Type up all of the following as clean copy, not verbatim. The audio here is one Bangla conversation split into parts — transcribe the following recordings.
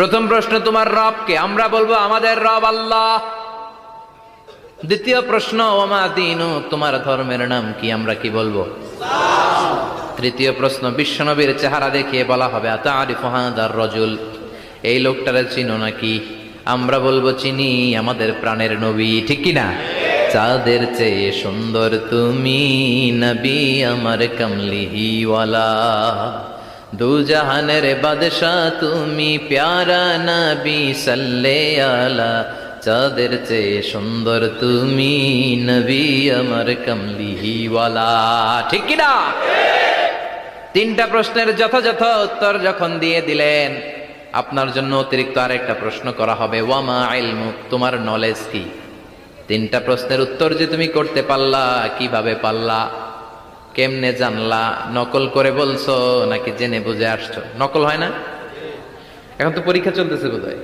প্রথম প্রশ্ন, তোমার রব কে? আমরা বলবো আমাদের রব আল্লাহ। দ্বিতীয় প্রশ্ন, ওমা দীনু, তোমার ধর্মের নাম কি? আমরা কি বলবো? তৃতীয় প্রশ্ন, বিশ্বনবীর চেহারা দেখিয়ে বলা হবে আতারিফু হাদার রাজুল, এই লোকটারে চিনো নাকি? আমরা বলবো চিনি, আমাদের প্রাণের নবী, ঠিক কি না? চাঁদের চেয়ে সুন্দর তুমি নবী আমার কমলিহিওয়ালা, দু জাহানের বাদশা তুমি প্যারা নবী সাল্লে আলা, চাঁদের চেয়ে সুন্দর তুমি নবী আমার কমলিহিওয়ালা, ঠিক কি না? তিনটা প্রশ্নের যথাযথ উত্তর যখন দিয়ে দিলেন, আপনার জন্য অতিরিক্ত আরেকটা প্রশ্ন করা হবে, ওয়ামা ইলমুক, তোমার নলেজ কি? তিনটা প্রশ্নের উত্তর যে তুমি করতে পারলা, কিভাবে পারলা, কেমনে জানলা? নকল করে বলছো নাকি জেনে বুঝে আসছো? নকল হয় না? এখন তো পরীক্ষা চলতেছে বোধহয়।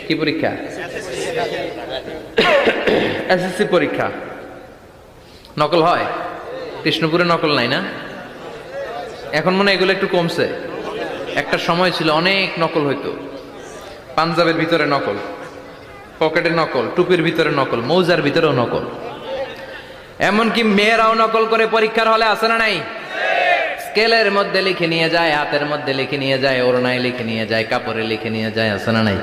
কি পরীক্ষা? এসএসসি পরীক্ষা। নকল হয়? কৃষ্ণপুরে নকল নাই না? এখন মনে হয় এগুলো একটু কমছে। একটা সময় ছিল অনেক নকল হইতো। পাঞ্জাবের ভিতরে নকল, পকেটে নকল, টুপির ভিতরে নকল, মৌজার ভিতরেও নকল, এমনকি মেয়েরাও নকল করে পরীক্ষার হলে আসে না নাই? স্কেলের মধ্যে লিখে নিয়ে যায়, হাতের মধ্যে লিখে নিয়ে যায়, ওড়নায় লিখে নিয়ে যায়, কাপড়ে লিখে নিয়ে যায়, আসে না নাই?